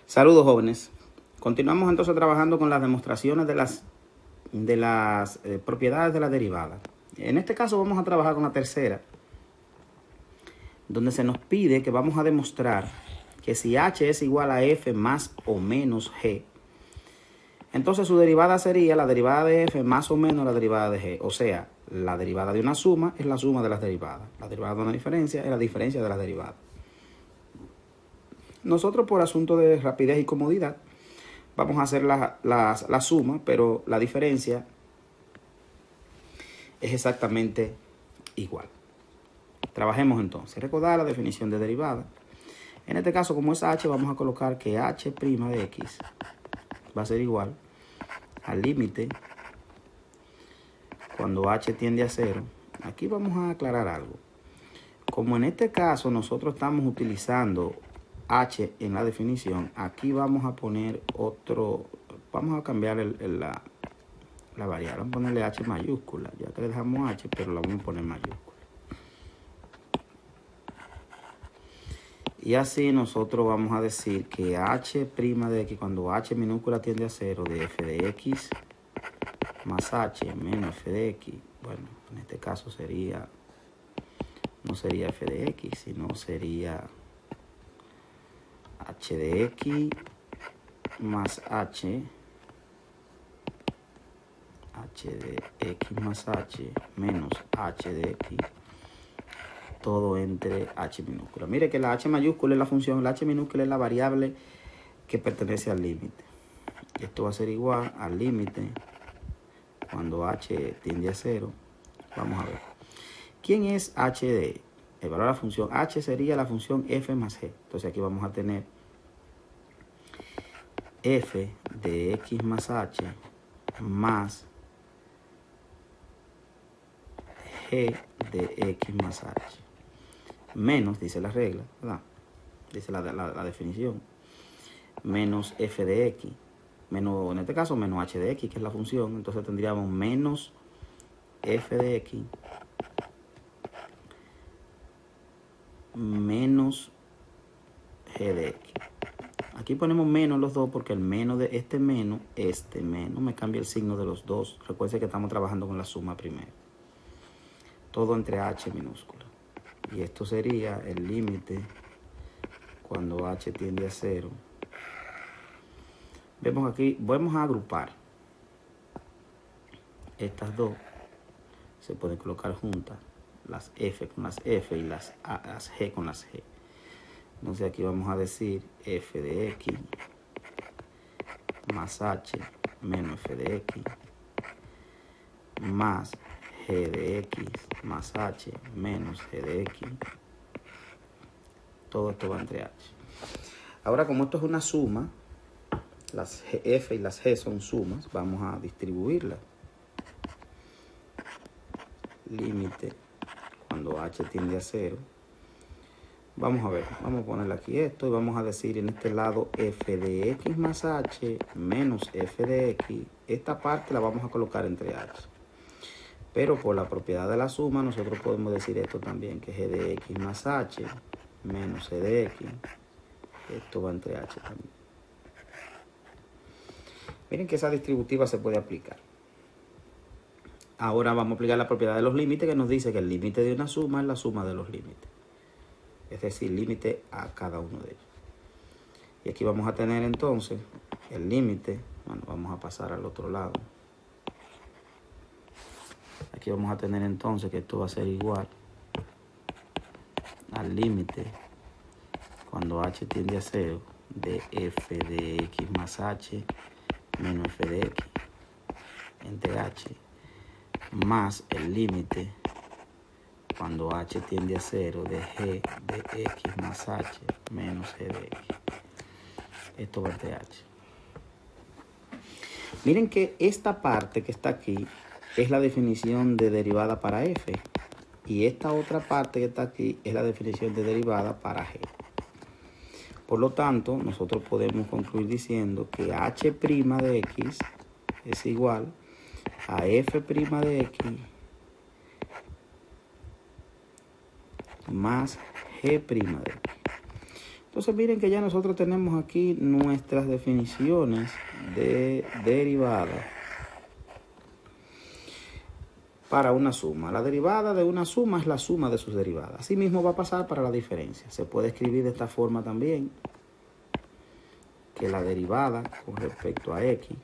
Saludos, jóvenes. Continuamos entonces trabajando con las demostraciones de las propiedades de la derivada. En este caso vamos a trabajar con la tercera, donde se nos pide que vamos a demostrar que si h es igual a f más o menos g, entonces su derivada sería la derivada de f más o menos la derivada de g. O sea, la derivada de una suma es la suma de las derivadas. La derivada de una diferencia es la diferencia de las derivadas. Nosotros, por asunto de rapidez y comodidad, vamos a hacer la suma, pero la diferencia es exactamente igual. Trabajemos entonces. Recordar la definición de derivada. En este caso, como es h, vamos a colocar que h' de x va a ser igual al límite cuando h tiende a 0. Aquí vamos a aclarar algo. Como en este caso nosotros estamos utilizando h en la definición, aquí vamos a poner vamos a cambiar la variable, vamos a ponerle h mayúscula, ya que le dejamos h, pero la vamos a poner mayúscula. Y así nosotros vamos a decir que h' de x, cuando h minúscula tiende a 0, de f de x más h menos f de x, bueno, en este caso sería, no sería f de x, sino sería h de x más h de x más h menos h de x, todo entre h minúscula. Mire que la h mayúscula es la función, la h minúscula es la variable que pertenece al límite. Esto va a ser igual al límite cuando h tiende a 0. Vamos a ver. ¿Quién es h de? El valor de la función h sería la función f más g. Entonces aquí vamos a tener f de x más h más g de x más h. Menos, dice la regla, ¿verdad? Dice la definición. Menos f de x. Menos, en este caso, menos h de x, que es la función. Entonces tendríamos menos f de x menos g de x. Aquí ponemos menos los dos porque el menos de este menos me cambia el signo de los dos. Recuerden que estamos trabajando con la suma primero. Todo entre h minúscula. Y esto sería el límite cuando h tiende a 0. Vemos aquí, vamos a agrupar estas dos. Se pueden colocar juntas, las f con las f y las g con las g. Entonces aquí vamos a decir f de x más h menos f de x más g de x más h menos g de x. Todo esto va entre h. Ahora, como esto es una suma, las f y las g son sumas, vamos a distribuirlas. Límite cuando h tiende a 0. Vamos a ver, vamos a ponerle aquí esto y vamos a decir en este lado f de x más h menos f de x. Esta parte la vamos a colocar entre h. Pero por la propiedad de la suma nosotros podemos decir esto también, que g de x más h menos g de x. Esto va entre h también. Miren que esa distributiva se puede aplicar. Ahora vamos a aplicar la propiedad de los límites, que nos dice que el límite de una suma es la suma de los límites. Es decir, límite a cada uno de ellos. Y aquí vamos a tener entonces el límite. Bueno, vamos a pasar al otro lado. Aquí vamos a tener entonces que esto va a ser igual al límite cuando h tiende a 0 de f de x más h menos f de x entre h más el límite cuando h tiende a 0 de g de x más h menos g de x. Esto va entre h. Miren que esta parte que está aquí es la definición de derivada para f. Y esta otra parte que está aquí es la definición de derivada para g. Por lo tanto, nosotros podemos concluir diciendo que h' de x es igual a f' de x más g' de x. Entonces miren que ya nosotros tenemos aquí nuestras definiciones de derivada para una suma. La derivada de una suma es la suma de sus derivadas. Asimismo va a pasar para la diferencia. Se puede escribir de esta forma también, que la derivada con respecto a x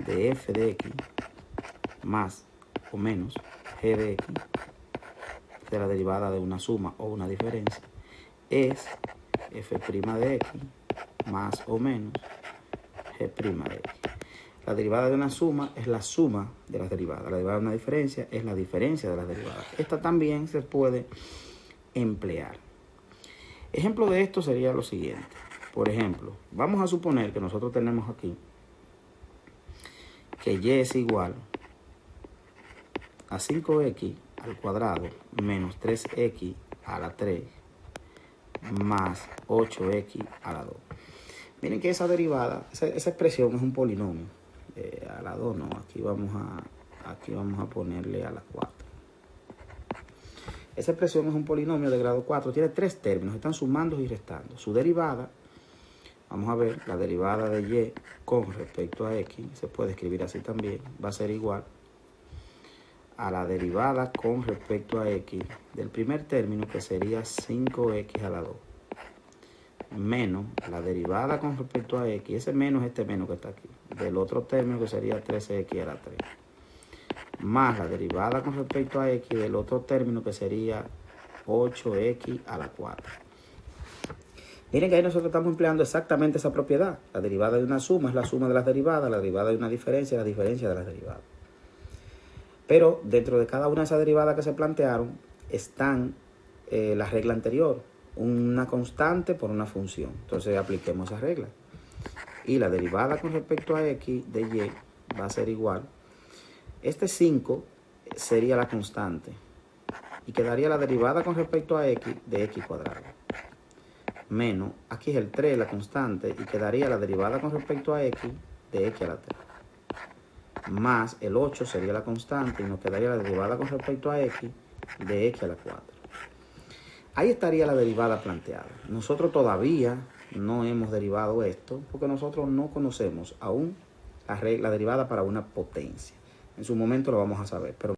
de f de x más o menos g de x, de la derivada de una suma o una diferencia, es f' de x más o menos g' de x. La derivada de una suma es la suma de las derivadas. La derivada de una diferencia es la diferencia de las derivadas. Esta también se puede emplear. Ejemplo de esto sería lo siguiente. Por ejemplo, vamos a suponer que nosotros tenemos aquí que y es igual a 5x al cuadrado menos 3x a la 3 más 8x a la 2. Miren que esa derivada, esa expresión es un polinomio. A la 2 no, aquí vamos a ponerle a la 4. Esa expresión es un polinomio de grado 4, tiene 3 términos, están sumando y restando. Su derivada, vamos a ver, la derivada de y con respecto a x, se puede escribir así también, va a ser igual a la derivada con respecto a x del primer término, que sería 5x a la 2, menos la derivada con respecto a x, ese menos este menos que está aquí, del otro término, que sería 13x a la 3, más la derivada con respecto a x del otro término, que sería 8x a la 4. Miren que ahí nosotros estamos empleando exactamente esa propiedad. La derivada de una suma es la suma de las derivadas, la derivada de una diferencia es la diferencia de las derivadas. Pero dentro de cada una de esas derivadas que se plantearon están la regla anterior, una constante por una función. Entonces apliquemos esa regla. Y la derivada con respecto a x de y va a ser igual. Este 5 sería la constante. Y quedaría la derivada con respecto a x de x cuadrado. Menos, aquí es el 3, la constante, y quedaría la derivada con respecto a x de x a la 3. Más el 8 sería la constante y nos quedaría la derivada con respecto a x de x a la 4. Ahí estaría la derivada planteada. Nosotros todavía no hemos derivado esto porque nosotros no conocemos aún la derivada para una potencia. En su momento lo vamos a saber, pero